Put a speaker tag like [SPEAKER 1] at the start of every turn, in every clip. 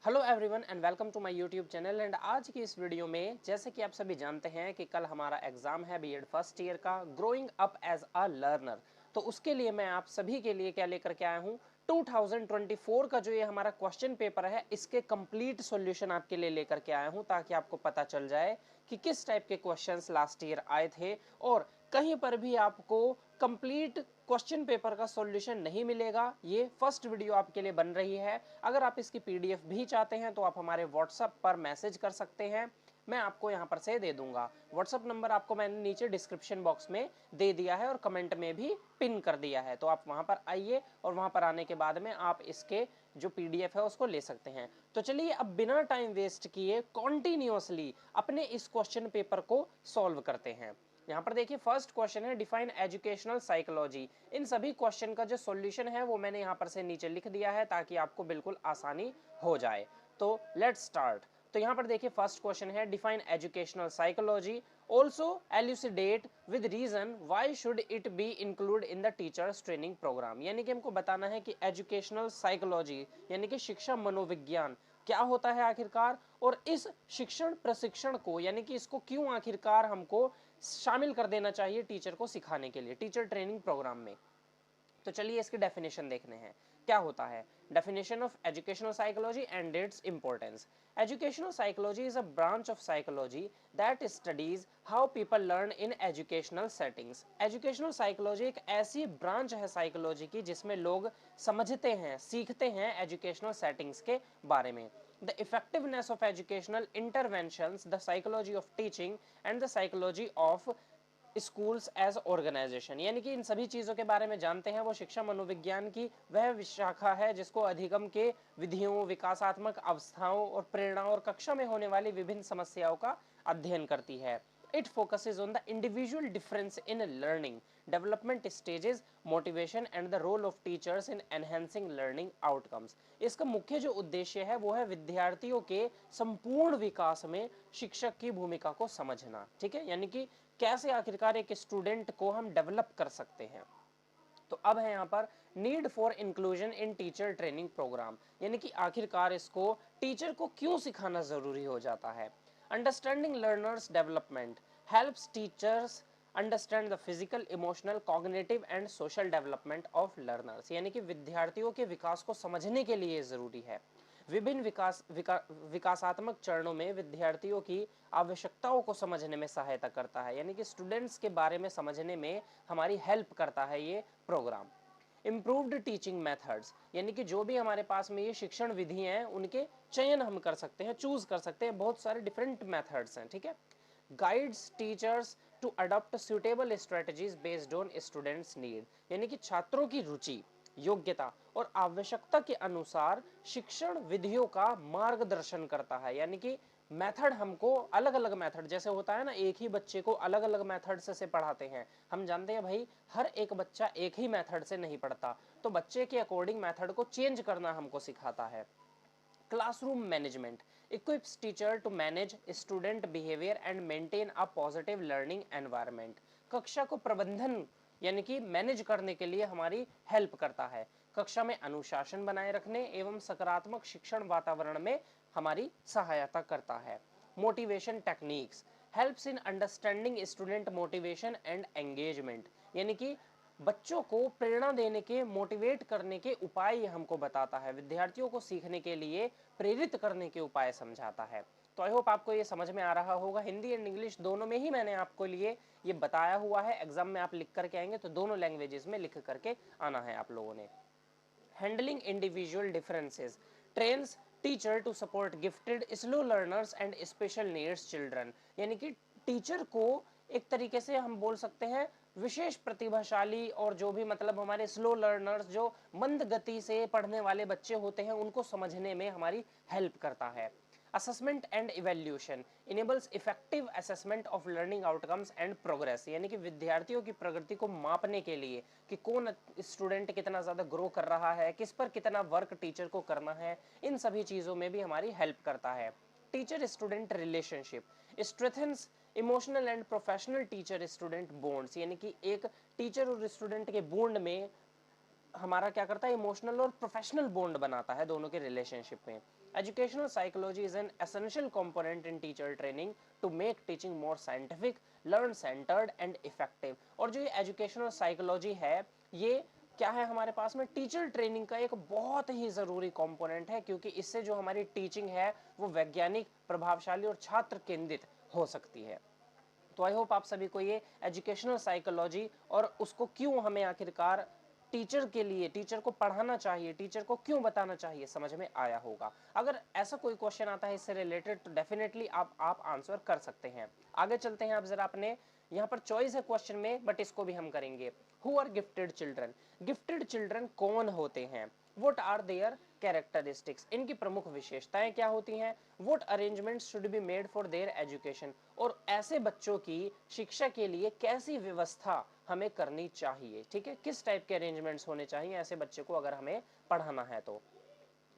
[SPEAKER 1] Hello everyone and welcome to my YouTube channel. And आज की इस वीडियो में जैसे कि आप सभी जानते हैं कि कल हमारा एग्जाम है बीएड फर्स्ट ईयर का, growing up as a learner. तो उसके लिए मैं आप सभी के लिए क्या लेकर के आया हूँ, 2024 का जो ये हमारा क्वेश्चन पेपर है इसके कंप्लीट सॉल्यूशन आपके लिए लेकर के आया हूँ, ताकि आपको पता चल जाए कि किस टाइप के क्वेश्चंस लास्ट ईयर आए थे। और कहीं पर भी आपको कंप्लीट क्वेश्चन पेपर का सॉल्यूशन नहीं मिलेगा। ये फर्स्ट वीडियो आपके लिए बन रही है। अगर आप इसकी पीडीएफ भी चाहते हैं तो आप हमारे व्हाट्सएप पर मैसेज कर सकते हैं, मैं आपको यहाँ पर से दे दूंगा। व्हाट्सएप नंबर आपको मैंने नीचे डिस्क्रिप्शन बॉक्स में दे दिया है और कमेंट में भी पिन कर दिया है, तो आप वहां पर आइए और वहां पर आने के बाद में आप इसके जो पीडीएफ है उसको ले सकते हैं। तो चलिए अब बिना टाइम वेस्ट किए कॉन्टिन्यूअसली अपने इस क्वेश्चन पेपर को सॉल्व करते हैं। यहाँ पर देखिए फर्स्ट क्वेश्चन है डिफाइन एजुकेशनल साइकोलॉजी। इन सभी क्वेश्चन का जो सॉल्यूशन है वो मैंने यहाँ पर से नीचे लिख दिया है ताकि आपको बिल्कुल आसानी हो जाए। तो लेट्स स्टार्ट। तो यहाँ पर देखिए फर्स्ट क्वेश्चन है define educational psychology, also elucidate with reason why should it be include in the teachers training programme. यानी कि हमको बताना है कि एजुकेशनल साइकोलॉजी यानी कि शिक्षा मनोविज्ञान क्या होता है आखिरकार, और इस शिक्षण प्रशिक्षण को यानी कि इसको क्यों आखिरकार हमको शामिल कर देना चाहिए टीचर को सिखाने के लिए टीचर ट्रेनिंग प्रोग्राम में। तो चलिए इसकी डेफिनेशन देखने हैं क्या होता है। Definition of educational psychology and its importance. Educational psychology is a branch of psychology that studies how people learn in educational settings. Educational psychology एक ऐसी ब्रांच है साइकोलॉजी की जिसमें लोग समझते हैं, सीखते हैं एजुकेशनल सेटिंग्स के बारे में। The effectiveness of educational interventions, the psychology of teaching and the psychology of schools as organisation. यानी कि इन सभी चीजों के बारे में जानते हैं। वो शिक्षा मनोविज्ञान की वह शाखा है जिसको अधिगम के विधियों, विकासात्मक अवस्थाओं और प्रेरणाओं और कक्षा में होने वाली विभिन्न समस्याओं का अध्ययन करती है। It focuses on the individual difference in learning, development stages, motivation and the role of teachers in enhancing learning outcomes। इसका मुख्य जो उद्देश्य है वो है विद्यार्थियों के संपूर्ण विकास में शिक्षक की भूमिका को समझना। ठीक है, यानी कि कैसे आखिरकार एक स्टूडेंट को हम डेवलप कर सकते हैं। तो अब है यहाँ पर need for inclusion in teacher training programme, यानी कि आखिरकार इसको टीचर को क्यों सिखाना जरूरी हो जाता है। Understanding learners development helps teachers understand the physical, emotional, cognitive and social development of learners. यानी कि विद्यार्थियों के विकास को समझने के लिए जरूरी है। विभिन्न विकासात्मक चरणों में विद्यार्थियों की आवश्यकताओं को समझने में सहायता करता है, यानी कि स्टूडेंट्स के बारे में समझने में हमारी हेल्प करता है ये प्रोग्राम। इम्प्रूव्ड टीचिंग मेथड्स, यानी कि जो भी हमारे पास में ये शिक्षण विधि हैं उनके चयन हम कर सकते हैं, चूज कर सकते हैं, बहुत सारे डिफरेंट मेथड्स हैं। ठीक है, guides teachers to adopt suitable strategies based on students need, यानी कि छात्रों की रुचि, योग्यता और आवश्यकता के अनुसार शिक्षण विधियों का मार्गदर्शन करता है। यानी कि मेथड हमको अलग अलग मेथड, जैसे होता है ना एक ही बच्चे को अलग अलग मेथड से पढ़ाते हैं, हम जानते हैं भाई हर एक बच्चा एक ही मेथड से नहीं पढ़ता, तो बच्चे के अकॉर्डिंग मेथड को चेंज करना हमको सिखाता है। Classroom management equips teacher to manage student behavior and maintain a positive learning environment। कक्षा को प्रबंधन यानी कि मैनेज करने के लिए हमारी हेल्प करता है। कक्षा में अनुशासन बनाए रखने एवं सकारात्मक शिक्षण वातावरण में हमारी सहायता करता है। Motivation techniques helps in understanding student motivation and engagement, यानी कि बच्चों को प्रेरणा देने के, मोटिवेट करने के उपाय हमको बताता है, विद्यार्थियों को सीखने के लिए प्रेरित करने के उपाय समझाता है। तो आई होप आपको ये समझ में आ रहा होगा। हिंदी एंड इंग्लिश दोनों में ही मैंने आपको लिए ये बताया हुआ है। एग्जाम में आप लिख करके आएंगे तो दोनों लैंग्वेजेस में लिख करके आना है आप लोगों ने। Handling individual differences trains teacher to support gifted slow learners and special needs children, यानी कि टीचर को एक तरीके से हम बोल सकते हैं विशेष प्रतिभाशाली और जो भी मतलब हमारे स्लो लर्नर्स, जो मंद गति से पढ़ने वाले बच्चे होते हैं, उनको समझने में हमारी हेल्प करता है। Assessment and evaluation enables effective assessment of learning outcomes and progress, यानी कि विद्यार्थियों की प्रगति को मापने के लिए कि कौन स्टूडेंट कितना ज़्यादा ग्रो कर रहा है, किस पर कितना वर्क टीचर को करना है, इन सभी चीज़ों में भी हमारी हेल्प करता है। Teacher student relationship strengthens emotional and professional teacher student bonds, यानी कि एक टीचर और स्टूडेंट के बॉन्ड में हमारा क्या करता है, इमोशनल और प्रोफेशनल बॉन्ड बनाता है दोनों के रिलेशनशिप में। Educational psychology is an essential component in teacher training to make teaching more scientific, learn centered and effective. और जो ये educational psychology है, ये क्या है हमारे पास में टीचर ट्रेनिंग का एक बहुत ही ज़रूरी कंपोनेंट है, क्योंकि इससे जो हमारी टीचिंग है वो वैज्ञानिक, प्रभावशाली और छात्र केंद्रित हो सकती है। तो आई होप आप सभी को ये एजुकेशनल साइकोलॉजी और उसको क्यों हमें आखिरकार टीचर के लिए, टीचर को पढ़ाना चाहिए, टीचर को क्यों बताना चाहिए, समझ में आया होगा। अगर ऐसा कोई क्वेश्चन आता है इससे रिलेटेड तो डेफिनेटली आप आंसर कर सकते हैं। आगे चलते हैं। आप जरा अपने यहाँ पर चॉइस है क्वेश्चन में, बट इसको भी हम करेंगे। Who are gifted children? Gifted children कौन होते हैं? What are their characteristics? इनकी प्रमुख विशेषताएं क्या होती हैं? What arrangements should be made for their education? और ऐसे बच्चों की शिक्षा के लिए कैसी व्यवस्था हमें करनी चाहिए? ठीक है, किस टाइप के अरेंजमेंट्स होने चाहिए ऐसे बच्चे को अगर हमें पढ़ाना है तो।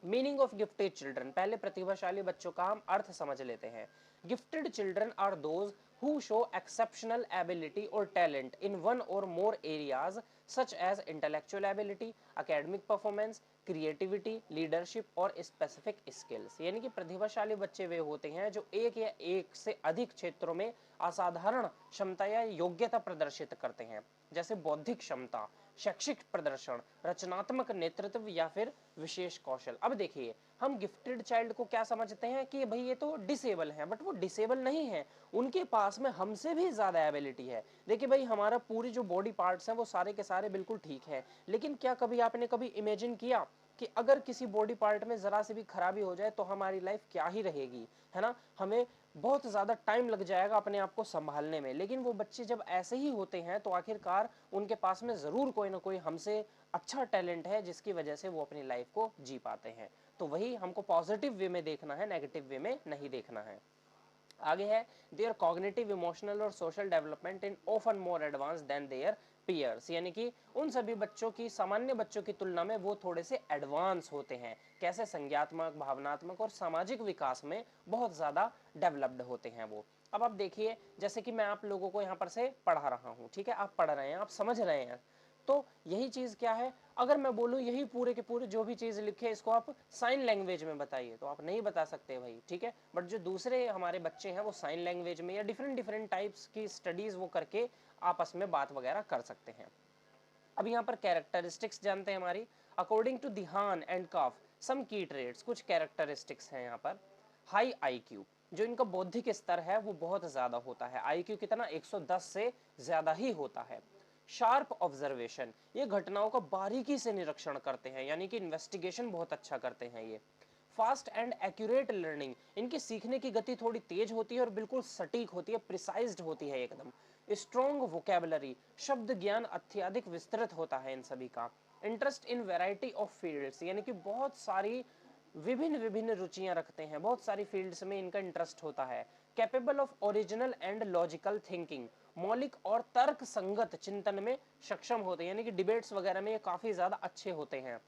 [SPEAKER 1] मीनिंग ऑफ गिफ्टेड चिल्ड्रन, पहले प्रतिभाशाली बच्चों का हम अर्थ समझ लेते हैं। Gifted children are those who show exceptional ability or talent in one or more areas such as intellectual ability, academic performance, creativity, leadership और specific skills। यानी कि प्रतिभाशाली बच्चे वे होते हैं जो एक या एक से अधिक क्षेत्रों में असाधारण क्षमता या योग्यता प्रदर्शित करते हैं, जैसे बौद्धिक क्षमता, शैक्षिक प्रदर्शन, रचनात्मक नेतृत्व या फिर विशेष कौशल। अब देखिए, हम गिफ्टेड चाइल्ड को क्या समझते हैं कि भाई ये तो डिसेबल है, बट वो डिसेबल नहीं है, उनके पास में हमसे भी ज्यादा एबिलिटी है। देखिए भाई, हमारा पूरी जो बॉडी पार्ट्स हैं वो सारे के सारे बिल्कुल ठीक है, लेकिन क्या कभी आपने कभी इमेजिन किया कि अगर किसी बॉडी पार्ट में जरा से भी खराबी हो जाए तो हमारी लाइफ क्या ही रहेगी, है ना? हमें बहुत ज्यादा टाइम लग जाएगा अपने आप को संभालने में। लेकिन वो बच्चे जब ऐसे ही होते हैं तो आखिरकार उनके पास में जरूर कोई ना कोई हमसे अच्छा टैलेंट है जिसकी वजह से वो अपनी लाइफ को जी पाते हैं। तो वही हमको पॉजिटिव वे में देखना है, नेगेटिव वे में नहीं देखना है। आगे है, देयर कॉग्निटिव, इमोशनल और social development in often more advance than their peers. यानी कि उन सभी बच्चों की, सामान्य बच्चों की तुलना में वो थोड़े से एडवांस होते हैं। कैसे? संज्ञात्मक, भावनात्मक और सामाजिक विकास में बहुत ज्यादा डेवलप्ड होते हैं वो। अब आप देखिए, जैसे कि मैं आप लोगों को यहाँ पर से पढ़ा रहा हूँ, ठीक है, आप पढ़ रहे हैं, आप समझ रहे हैं, तो यही चीज क्या है, अगर मैं बोलूं यही पूरे के पूरे जो भी चीज लिखे इसको आप साइन लैंग्वेज में बताइए तो आप नहीं बता सकते भाई, ठीक है। बट जो दूसरे हमारे बच्चे हैं वो साइन लैंग्वेज में या डिफरेंट डिफरेंट टाइप्स की स्टडीज वो करके आपस में बात वगैरह कर सकते हैं। अब यहाँ पर कैरेक्टरिस्टिक्स जानते हैं हमारी। अकॉर्डिंग टू दिहान एंड काफ सम की ट्रेड्स, कुछ कैरेक्टरिस्टिक्स हैं यहाँ पर। हाई आईक्यू, जो इनका बौद्धिक स्तर है वो बहुत ज्यादा होता है। आईक्यू कितना? 110 से ज्यादा ही होता है। शार्प ऑब्जर्वेशन, ये घटनाओं का बारीकी से निरीक्षण करते हैं, यानी कि इन्वेस्टिगेशन बहुत अच्छा करते हैं ये। फास्ट एंड एक्यूरेट लर्निंग, इनकी सीखने की गति थोड़ी तेज होती है और बिल्कुल सटीक होती है, प्रिसाइज्ड होती है एकदम। स्ट्रॉन्ग वोकेबलरी, शब्द ज्ञान अत्यधिक विस्तृत होता है इन सभी का। Interest in variety of fields, यानी कि बहुत सारी विभिन्न विभिन्न रुचियां रखते हैं, बहुत सारी फील्ड्स में इनका इंटरेस्ट होता है। Capable of original and logical thinking, मौलिक और तर्क संगत चिंतन में सक्षम होते हैं, यानी कि डिबेट्स वगैरह में ये काफी ज्यादा अच्छे होते हैं।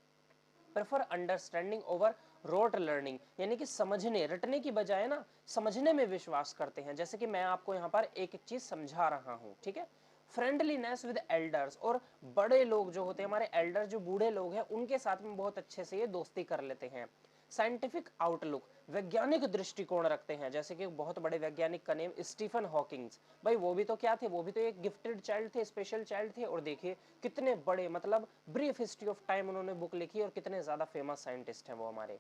[SPEAKER 1] Prefer understanding over rote learning, यानी कि समझने, रटने की बजाय ना समझने में विश्वास करते हैं। जैसे कि मैं आपको यहाँ पर एक एक चीज समझा रहा हूँ, ठीक है। फ्रेंडलीनेस विद एल्डर्स, और बड़े लोग जो होते हैं हमारे एल्डर, जो बूढ़े लोग हैं, उनके साथ में बहुत अच्छे से ये दोस्ती कर लेते हैं। साइंटिफिक आउटलुक, वैज्ञानिक दृष्टिकोण रखते हैं। जैसे कि बहुत बड़े वैज्ञानिक का नेम स्टीफन हॉकिंग्स, भाई वो भी तो क्या थे, वो भी तो एक गिफ्टेड चाइल्ड थे, स्पेशल चाइल्ड थे। और देखिए कितने बड़े, मतलब ब्रीफ हिस्ट्री ऑफ टाइम उन्होंने बुक लिखी और कितने ज्यादा फेमस साइंटिस्ट हैं वो हमारे।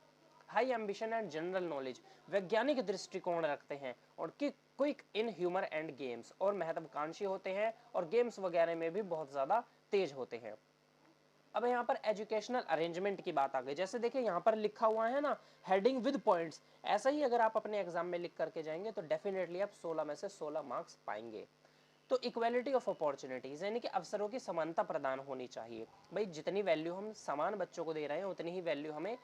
[SPEAKER 1] High ambition and general knowledge, वैज्ञानिक दृष्टिकोण रखते हैं और quick in humour and games, और महत्वाकांक्षी होते हैं और गेम्स वगैरह में भी बहुत ज्यादा तेज होते हैं। अब यहाँ पर एजुकेशनल अरेंजमेंट की बात आ गई। जैसे देखिए यहाँ पर लिखा हुआ है ना, हेडिंग विद पॉइंट्स, ऐसा ही अगर आप अपने एग्जाम में लिख करके जाएंगे तो डेफिनेटली आप 16 में से 16 मार्क्स पाएंगे। तो इक्वालिटी ऑफ अपॉर्चुनिटीज, यानी कि अवसरों की समानता प्रदान होनी चाहिए। भाई जितनी वैल्यू हम समान बच्चों को दे रहे हैं उतनी ही वैल्यू हमें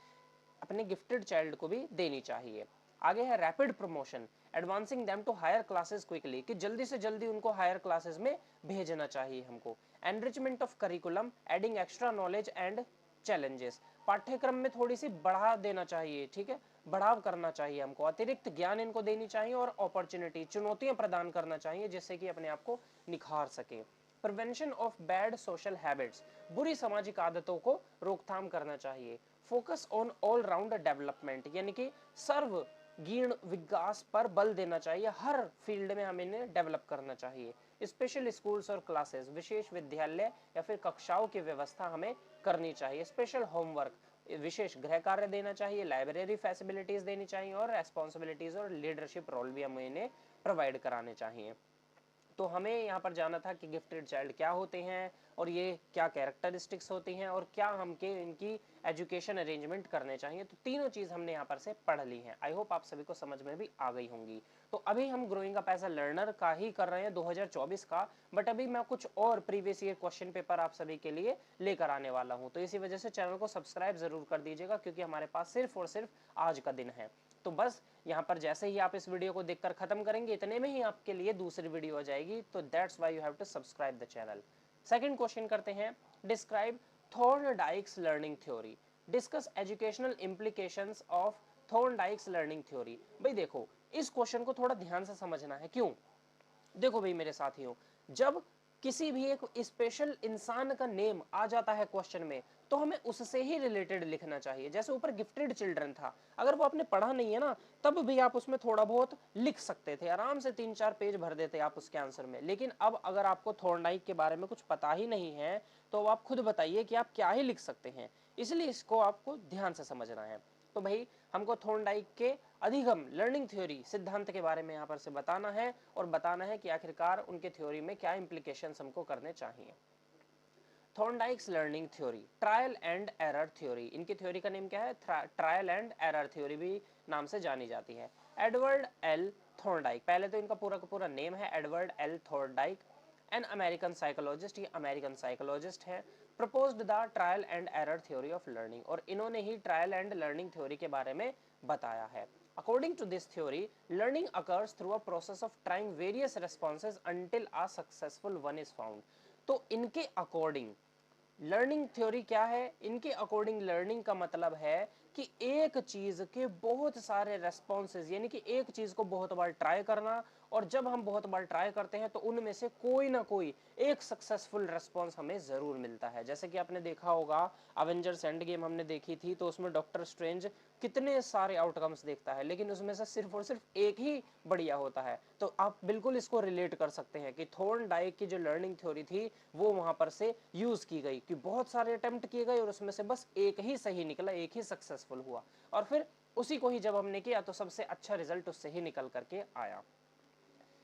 [SPEAKER 1] अपने गिफ्टेड चाइल्ड को भी देनी चाहिए। आगे है rapid promotion, advancing them to higher classes quickly, कि जल्दी से जल्दी उनको हायर क्लासेस में भेजना चाहिए हमको। Enrichment of curriculum, adding extra knowledge and challenges, पाठ्यक्रम में थोड़ी सी बढ़ा देना चाहिए, ठीक है, बढ़ाव करना चाहिए हमको, अतिरिक्त ज्ञान इनको देनी चाहिए और अपॉर्चुनिटी, चुनौतियां प्रदान करना चाहिए जिससे कि अपने आप को निखार सके। Prevention of bad social habits, बुरी सामाजिक आदतों को रोकथाम करना चाहिए। Focus on all round development, यानी कि सर्व गीण विकास पर बल देना चाहिए, हर फील्ड में हमें इन्हें डेवलप करना चाहिए। स्पेशल स्कूल्स और क्लासेस, विशेष विद्यालय या फिर कक्षाओं की व्यवस्था हमें करनी चाहिए। स्पेशल होमवर्क, विशेष गृह कार्य देना चाहिए। लाइब्रेरी फैसिलिटीज देनी चाहिए और रेस्पॉन्सिबिलिटीज और लीडरशिप रोल भी हमें इन्हें प्रोवाइड कराने चाहिए। तो हमें यहाँ पर जाना था कि गिफ्टेड चाइल्ड क्या होते हैं और ये क्या कैरेक्टरिस्टिक्स होती हैं और क्या हमके इनकी एजुकेशन अरेंजमेंट करने चाहिए। तो तीनों चीज़ हमने यहाँ पर से पढ़ ली हैं। आई होप आप सभी को समझ में भी आ गई होंगी। तो अभी हम growing up as a learner का ही कर रहे हैं 2024 का, बट अभी मैं कुछ और प्रीवियस ईयर क्वेश्चन पेपर आप सभी के लिए लेकर आने वाला हूँ। तो इसी वजह से चैनल को सब्सक्राइब जरूर कर दीजिएगा, क्योंकि हमारे पास सिर्फ और सिर्फ आज का दिन है। तो बस यहाँ पर जैसे ही आप इस वीडियो को देखकर खत्म करेंगे, इतने में ही आपके लिए दूसरी वीडियो आ जाएगी। तो that's why you have to subscribe the channel. Second question करते हैं, describe Thorndike's learning theory, discuss educational implications of Thorndike's learning theory. भाई देखो, इस क्वेश्चन को थोड़ा ध्यान से समझना है। क्यों? देखो भाई मेरे साथियों, जब किसी भी एक स्पेशल इंसान का नेम आ जाता है क्वेश्चन में, तो हमें उससे ही रिलेटेड लिखना चाहिए। जैसे ऊपर गिफ्टेड चिल्ड्रन था, अगर वो आपने पढ़ा नहीं है ना, तब भी आप उसमें थोड़ा बहुत लिख सकते थे, आराम से 3-4 पेज भर देते आप उसके आंसर में। लेकिन अब अगर आपको थॉर्नडाइक के बारे में कुछ पता ही नहीं है, तो आप खुद बताइए कि आप क्या ही लिख सकते हैं। इसलिए इसको आपको ध्यान से समझना है। तो भाई हमको थॉर्नडाइक के अधिगम लर्निंग थ्योरी सिद्धांत के बारे में यहाँ पर से बताना है, और बताना है कि आखिरकार उनके थ्योरी में क्या इंप्लीकेशंस हमको करने चाहिए। Thorndike's learning theory, trial and error theory, इनकी थ्योरी का नेम क्या है? ट्रायल एंड एरर थ्योरी भी नाम से जानी जाती है। एडवर्ड एल थॉर्नडाइक, पहले तो इनका पूरा का पूरा नेम है Edward L Thorndike, an American psychologist, ये अमेरिकन साइकोलॉजिस्ट है। Proposed the trial and error theory of learning, और इन्होंने ही ट्रायल एंड लर्निंग थ्योरी के बारे में बताया है। According to this theory, learning occurs through a process of trying various responses until a successful one is found. तो इनके according learning theory क्या है? इनके अकॉर्डिंग लर्निंग का मतलब है कि एक चीज के बहुत सारे रेस्पॉन्सेज, यानी कि एक चीज को बहुत बार ट्राई करना, और जब हम बहुत बार ट्राई करते हैं तो उनमें से कोई ना कोई एक सक्सेसफुल रेस्पॉन्स हमें जरूर मिलता है। जैसे कि आपने देखा होगा अवेंजर्स एंड गेम हमने देखी थी, तो उसमें डॉक्टर स्ट्रेंज कितने सारे आउटकम्स देखता है, लेकिन उसमें से सिर्फ और सिर्फ एक ही बढ़िया होता है। तो आप बिल्कुल इसको रिलेट कर सकते हैं कि थॉर्नडाइक की जो लर्निंग थ्योरी थी वो वहां पर से यूज की गई, कि बहुत सारे अटेम्प्ट किए गए और उसमें से बस एक ही सही निकला, एक ही सक्सेसफुल हुआ, और फिर उसी को ही जब हमने किया तो सबसे अच्छा रिजल्ट उससे ही निकल करके आया।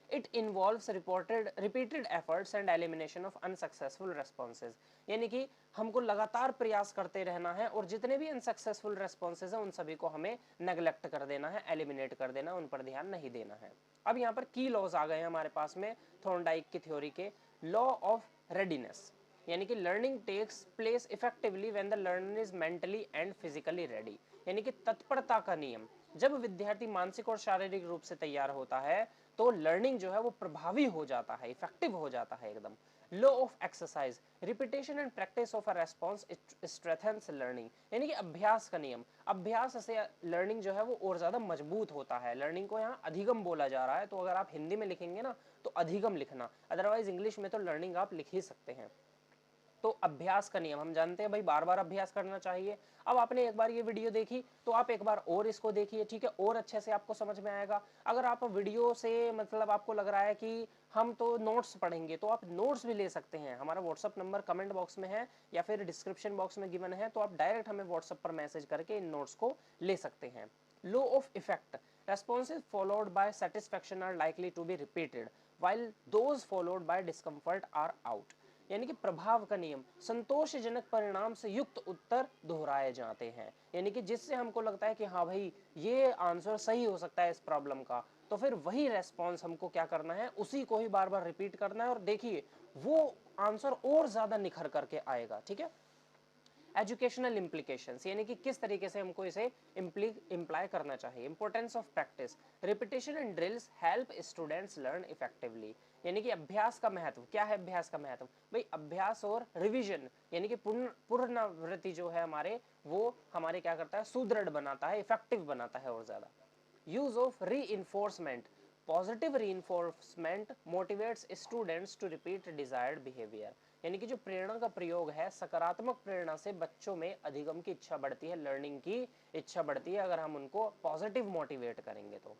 [SPEAKER 1] It involves repeated efforts and elimination of unsuccessful responses, यानी कि हमको लगातार प्रयास करते रहना है और जितने भी अनसक्सेसफुल रेस्पॉन्सेज हैं उन सभी को हमें नेग्लेक्ट कर देना है, एलिमिनेट कर देना, उन पर ध्यान नहीं देना है। अब यहाँ पर की लॉज आ गए हैं हमारे पास में थॉर्नडाइक की थ्योरी के। लॉ ऑफ रेडीनेस, यानी कि learning takes place effectively when the learner is mentally and physically ready, यानी कि तत्परता का नियम, जब विद्यार्थी मानसिक और शारीरिक रूप से तैयार होता है तो लर्निंग जो है वो प्रभावी हो जाता है, इफेक्टिव हो जाता है एकदम। Law of exercise, repetition and practice of a response strengthens learning, यानी कि अभ्यास का नियम, अभ्यास से लर्निंग जो है वो और ज्यादा मजबूत होता है। लर्निंग को यहाँ अधिगम बोला जा रहा है, तो अगर आप हिंदी में लिखेंगे ना तो अधिगम लिखना, अदरवाइज इंग्लिश में तो लर्निंग आप लिख ही सकते हैं। तो अभ्यास का नियम हम जानते हैं भाई, बार बार अभ्यास करना चाहिए। अब आपने एक बार ये वीडियो देखी तो आप एक बार और इसको देखिए, ठीक है, और अच्छे से आपको समझ में आएगा। अगर आप वीडियो से मतलब आपको लग रहा है कि हम तो नोट्स पढ़ेंगे, तो आप नोट्स भी ले सकते हैं। हमारा व्हाट्सअप नंबर कमेंट बॉक्स में है या फिर डिस्क्रिप्शन बॉक्स में गिवन है, तो आप डायरेक्ट हमें व्हाट्सअप पर मैसेज करके इन नोट्स को ले सकते हैं। Law of effect, responses followed by satisfaction are likely to be repeated while those followed by discomfort are out, यानी कि प्रभाव का नियम, संतोषजनक परिणाम से युक्त उत्तर दोहराए जाते हैं, यानी कि जिससे हमको लगता है कि हाँ भाई ये आंसर सही हो सकता है इस प्रॉब्लम का, तो फिर वही रेस्पॉन्स हमको क्या करना है, उसी को ही बार बार रिपीट करना है, और देखिए वो आंसर और ज्यादा निखर करके आएगा। ठीक है, एजुकेशनल इंप्लीकेशंस, यानी कि किस तरीके से हमको इसे इम्प्लाई करना चाहिए। Importance of practice, repetition and drills help students learn effectively, यानी कि अभ्यास का महत्व क्या है? अभ्यास का महत्व भाई अभ्यास और रिवीजन, यानी कि पुनरावृत्ति जो है हमारे, वो हमारे क्या करता है? सुदृढ़ बनाता है, इफेक्टिव बनाता है और ज्यादा। Use of reinforcement, positive reinforcement motivates students to repeat desired behaviour, यानी कि जो प्रेरणा का प्रयोग है, सकारात्मक प्रेरणा से बच्चों में अधिगम की इच्छा बढ़ती है, लर्निंग की इच्छा बढ़ती है, अगर हम उनको पॉजिटिव मोटिवेट करेंगे तो।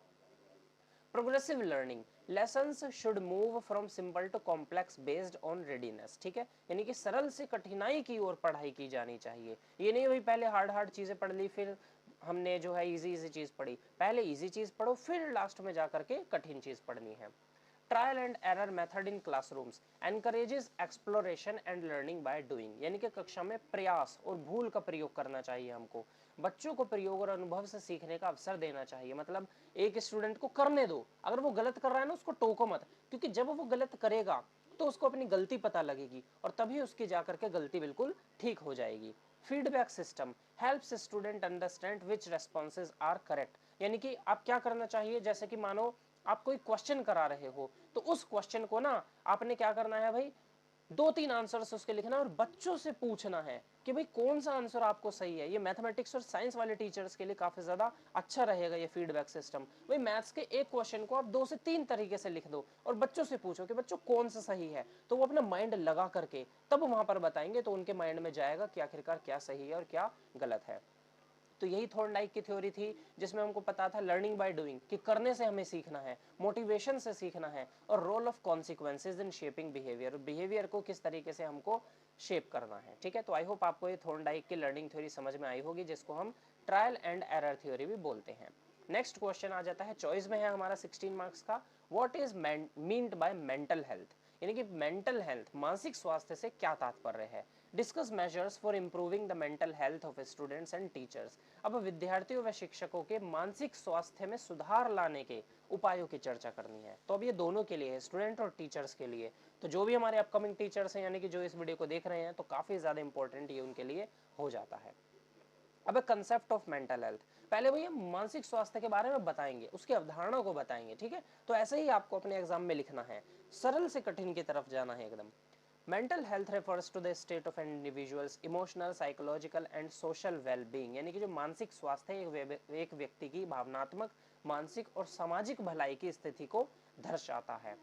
[SPEAKER 1] Progressive learning, lessons should move from simple to complex based on readiness, ठीक है, यानी कि सरल से कठिनाई की ओर पढ़ाई की जानी चाहिए। ये नहीं भाई पहले हार्ड हार्ड चीजें पढ़ ली, फिर हमने जो है इजी इजी चीज पढ़ी, पहले इजी चीज पढ़ो, फिर लास्ट में जाकर के कठिन चीज पढ़नी है। Trial and error method in classrooms encourages exploration and learning by doing, यानी कि कक्षा में प्रयास और भूल का प्रयोग करना चाहिए हमको। बच्चों को प्रयोग और अनुभव से सीखने का अवसर देना चाहिए, मतलब एक स्टूडेंट को करने दो, अगर वो गलत कर रहा है ना उसको टोको मत, क्योंकि जब वो गलत करेगा तो उसको अपनी गलती पता लगेगी और तभी उसकी जाकर के गलती बिल्कुल ठीक हो जाएगी। Feedback system helps student understand which responses are correct, यानी कि आप क्या करना चाहिए, जैसे कि मानो आप कोई क्वेश्चन करा रहे हो तो उस क्वेश्चन को ना आपने क्या करना है भाई, 2-3 आंसर्स उसके लिखना और बच्चों से पूछना है कि भाई कौन सा आंसर आपको सही है। ये मैथमेटिक्स और साइंस वाले टीचर्स के लिए काफी ज्यादा अच्छा रहेगा ये फीडबैक सिस्टम। भाई मैथ्स के एक क्वेश्चन को आप 2 से 3 तरीके से लिख दो और बच्चों से पूछो कि बच्चों कौन सा सही है, तो वो अपना माइंड लगा करके तब वहां पर बताएंगे, तो उनके माइंड में जाएगा कि आखिरकार क्या सही है और क्या गलत है। तो यही थॉर्नडाइक की थ्योरी थी, जिसमें हमको पता था लर्निंग बाय डूइंग, कि करने से हमें सीखना है, मोटिवेशन से सीखना है, और role of consequences in shaping behaviour, behaviour को किस तरीके से हमको शेप करना है। ठीक है, तो आई होप आपको ये थॉर्नडाइक की लर्निंग थ्योरी समझ में आई होगी, जिसको हम ट्रायल एंड एरर थ्योरी भी बोलते हैं। नेक्स्ट क्वेश्चन आ जाता है, चॉइस में है हमारा 16 मार्क्स का, what is meant by mental health, यानी कि मेंटल हेल्थ मानसिक स्वास्थ्य से क्या तात्पर्य है। Discuss measures for improving the mental health of students and teachers, अब विद्यार्थियों व शिक्षकों के मानसिक स्वास्थ्य में सुधार लाने के उपायों की चर्चा करनी है। तो अब ये दोनों के लिए है, स्टूडेंट और टीचर्स के लिए। तो जो भी हमारे अपकमिंग टीचर्स हैं, यानी कि जो इस वीडियो को देख रहे हैं, तो काफी ज्यादा इंपॉर्टेंट ये उनके लिए हो जाता है। अब कंसेप्ट ऑफ मेंटल हेल्थ, पहले भैया मानसिक स्वास्थ्य के बारे में बताएंगे, उसकी अवधारणा को बताएंगे, ठीक है, तो ऐसे ही आपको अपने एग्जाम में लिखना है, सरल से कठिन की तरफ जाना है एकदम। Mental health refers to the state of individual's emotional psychological and social wellbeing, यानी कि जो मानसिक स्वास्थ्य है एक व्यक्ति की भावनात्मक, मानसिक और सामाजिक भलाई की स्थिति को दर्शाता है।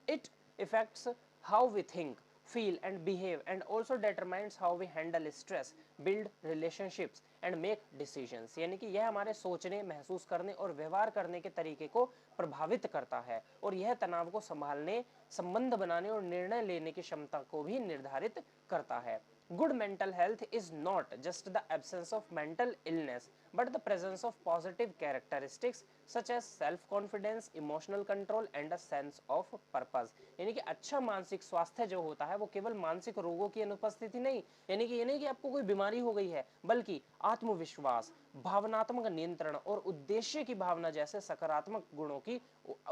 [SPEAKER 1] It affects how we think, feel and behave, and also determines how we handle stress, build relationships and make decisions, यानी कि यह हमारे सोचने, महसूस करने और व्यवहार करने के तरीके को प्रभावित करता है, और यह तनाव को संभालने, संबंध बनाने और निर्णय लेने की क्षमता को भी निर्धारित करता है। Good mental health is not just the absence of mental illness, but the presence of positive characteristics such as self-confidence, emotional control and a sense of purpose, यानी कि अच्छा मानसिक स्वास्थ्य जो होता है वो केवल मानसिक रोगों की अनुपस्थिति नहीं, यानी कि ये नहीं कि आपको कोई बीमारी हो गई है, बल्कि आत्मविश्वास, भावनात्मक नियंत्रण और उद्देश्य की भावना जैसे सकारात्मक गुणों की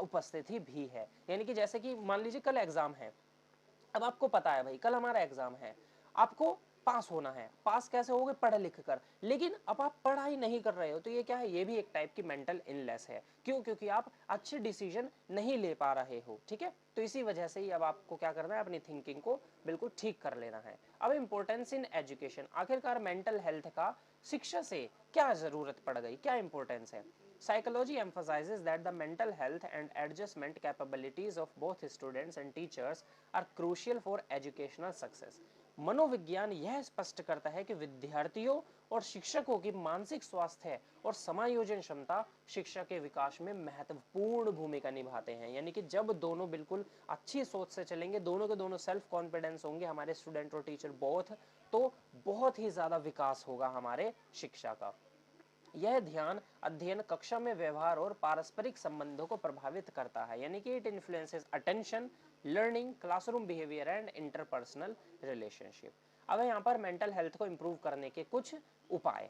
[SPEAKER 1] उपस्थिति भी है। यानी कि जैसे कि मान लीजिए कल एग्जाम है, अब आपको पता है भाई कल हमारा एग्जाम है, आपको पास होना है, पास कैसे होगे, पढ़ लिख कर, लेकिन अब आप पढ़ाई नहीं कर रहे हो, तो ये क्या है, ये भी एक टाइप की मेंटल इलनेस है। क्यों? क्योंकि आप अच्छे डिसीजन नहीं ले पा रहे हो, ठीक है, तो इसी वजह से ही अब आपको क्या करना है, अपनी थिंकिंग को बिल्कुल ठीक कर लेना है। अब इंपॉर्टेंस इन एजुकेशन, आखिरकार मेंटल हेल्थ का शिक्षा से क्या जरूरत पड़ गई, क्या इंपॉर्टेंस है। Psychology emphasizes that the mental health and adjustment capabilities of both students and teachers are crucial for educational success. मनोविज्ञान यह स्पष्ट करता है कि विद्यार्थियों और शिक्षकों की मानसिक स्वास्थ्य और समायोजन क्षमता शिक्षा के विकास में महत्वपूर्ण भूमिका निभाते हैं। यानी कि जब दोनों बिल्कुल अच्छी सोच से चलेंगे, दोनों के दोनों सेल्फ कॉन्फिडेंस होंगे हमारे स्टूडेंट और टीचर बोथ, तो बहुत ही ज्यादा विकास होगा हमारे शिक्षा का। यह ध्यान अध्ययन कक्षा में व्यवहार और पारस्परिक संबंधों को प्रभावित करता है, यानी कि it influences attention, learning, classroom behaviour and interpersonal relationship. अब यहाँ पर मेंटल हेल्थ को इंप्रूव करने के कुछ उपाय।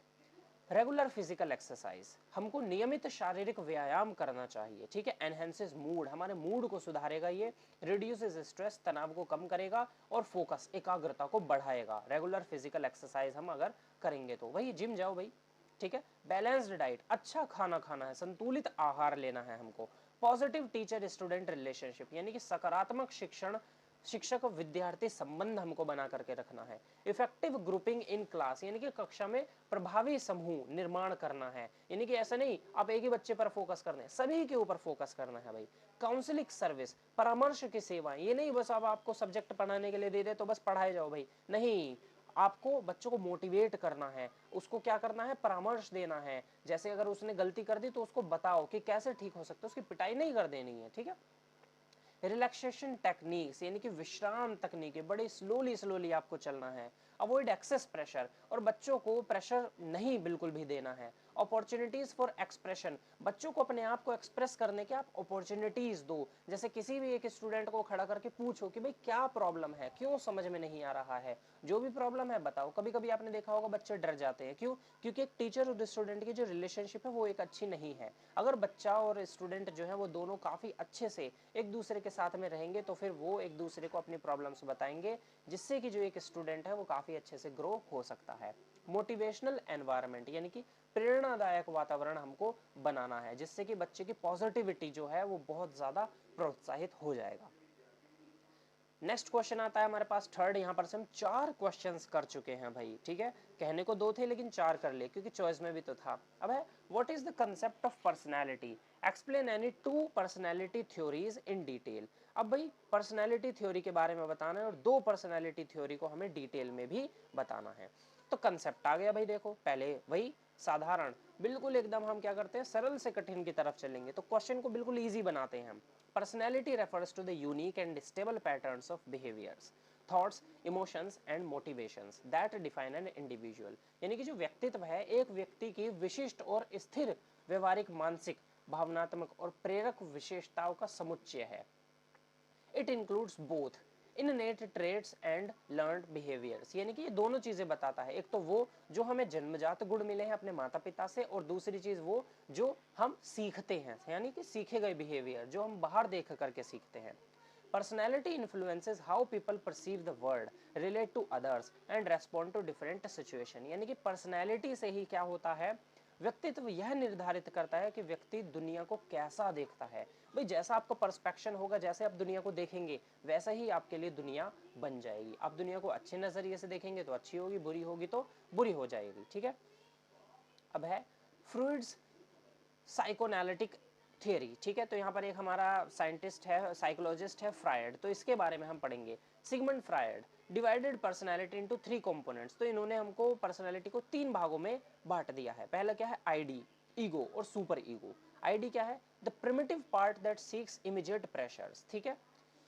[SPEAKER 1] रेगुलर फिजिकल एक्सरसाइज, हमको नियमित शारीरिक व्यायाम करना चाहिए, ठीक है, एनहेंसेस मूड, हमारे मूड को सुधारेगा ये, रिड्यूसेस स्ट्रेस, तनाव को कम करेगा और फोकस, एकाग्रता को बढ़ाएगा। रेगुलर फिजिकल एक्सरसाइज हम अगर करेंगे तो, वही जिम जाओ भाई, ठीक है। बैलेंस्ड डाइट, अच्छा खाना खाना है, संतुलित आहार लेना है हमको। पॉजिटिव टीचर स्टूडेंट रिलेशनशिप, यानी कि सकारात्मक शिक्षण शिक्षक विद्यार्थी संबंध हमको बना करके रखना है। इफेक्टिव ग्रुपिंग इन क्लास, यानी कि कक्षा में प्रभावी समूह निर्माण करना है, यानी कि ऐसा नहीं आप एक ही बच्चे पर फोकस करना है, सभी के ऊपर फोकस करना है भाई। काउंसलिंग सर्विस, परामर्श की सेवाएं, ये नहीं बस अब आपको सब्जेक्ट पढ़ाने के लिए दे दे तो बस पढ़ाए जाओ भाई, नहीं, आपको बच्चों को मोटिवेट करना है, उसको क्या करना है, परामर्श देना है। जैसे अगर उसने गलती कर दी तो उसको बताओ कि कैसे ठीक हो सकता है, उसकी पिटाई नहीं कर देनी है, ठीक है। रिलैक्सेशन टेक्निक्स, यानी कि विश्राम तकनीकें, बड़े स्लोली स्लोली आपको चलना है। अवॉइड एक्सेस प्रेशर, और बच्चों को प्रेशर नहीं बिल्कुल भी देना है। अपॉर्चुनिटीज फॉर एक्सप्रेशन, बच्चों को अपने आप को एक्सप्रेस करने के आप अपॉर्चुनिटीज दो। जैसे किसी भी एक स्टूडेंट को खड़ा करके पूछो कि भाई क्या प्रॉब्लम है, क्यों समझ में नहीं आ रहा है, जो भी प्रॉब्लम है बताओ। कभी कभी आपने देखा होगा बच्चे डर जाते हैं, क्यों? क्योंकि एक टीचर और स्टूडेंट की जो रिलेशनशिप है वो एक अच्छी नहीं है। अगर बच्चा और स्टूडेंट जो है वो दोनों काफी अच्छे से एक दूसरे के साथ में रहेंगे तो फिर वो एक दूसरे को अपनी प्रॉब्लम्स बताएंगे, जिससे कि जो एक स्टूडेंट है वो काफी अच्छे से ग्रो हो सकता है। मोटिवेशनल एनवायरनमेंट, यानी कि प्रेरणादायक वातावरण हमको बनाना है, जिससे कि बच्चे की पॉजिटिविटी जो है वो बहुत ज्यादा प्रोत्साहित हो जाएगा। नेक्स्ट क्वेश्चन आता है हमारे पास थर्ड। यहाँ पर से हम 4 क्वेश्चंस कर चुके हैं भाई, ठीक है। कहने को 2 थे लेकिन 4 कर लिए क्योंकि चॉइस में भी तो था। अब है what is the concept of personality, explain any 2 personality theories in detail. अब भाई पर्सनैलिटी थ्योरी के बारे में बताना है और 2 पर्सनैलिटी थ्योरी को हमें डिटेल में भी बताना है। तो कंसेप्ट आ गया भाई, देखो पहले वही साधारण, बिल्कुल एकदम हम क्या करते हैं सरल से कठिन की तरफ चलेंगे, तो क्वेश्चन को बिल्कुल इजी बनाते हैं हम। Personality refers to the unique and stable patterns of behaviours, thoughts, emotions and motivations that define an individual, यानी कि जो व्यक्तित्व है एक व्यक्ति की विशिष्ट और स्थिर व्यवहारिक, मानसिक, भावनात्मक और प्रेरक विशेषताओं का समुच्चय है। It includes both innate traits and learned behaviours, यानी कि ये दोनों चीजें बताता है। एक तो वो जो हमें जन्मजात गुण मिले हैं अपने माता पिता से, और दूसरी चीज वो जो हम सीखते हैं, यानी कि सीखे गए बिहेवियर जो हम बाहर देख करके सीखते हैं। Personality influences how people perceive the world, relate to others and respond to different situation, यानी कि पर्सनैलिटी से ही क्या होता है, व्यक्तित्व यह निर्धारित करता है कि व्यक्ति दुनिया को कैसा देखता है। भाई जैसा आपका पर्सपेक्शन होगा, जैसे आप दुनिया को देखेंगे वैसा ही आपके लिए दुनिया बन जाएगी। आप दुनिया को अच्छे नजरिए से देखेंगे तो अच्छी होगी, बुरी होगी तो बुरी हो जाएगी, ठीक है। अब है फ्रूइड्स साइकोनालिटिक थियरी, ठीक है। तो यहाँ पर एक हमारा साइंटिस्ट है, साइकोलॉजिस्ट है फ्रायड, तो इसके बारे में हम पढ़ेंगे। Sigmund Freud divided personality into 3 components, तो इन्होंने हमको पर्सनैलिटी को 3 भागों में बांट दिया है। पहला क्या है, आईडी, ईगो और सुपर ईगो। आईडी क्या है, the primitive part that seeks immediate pressures, ठीक है,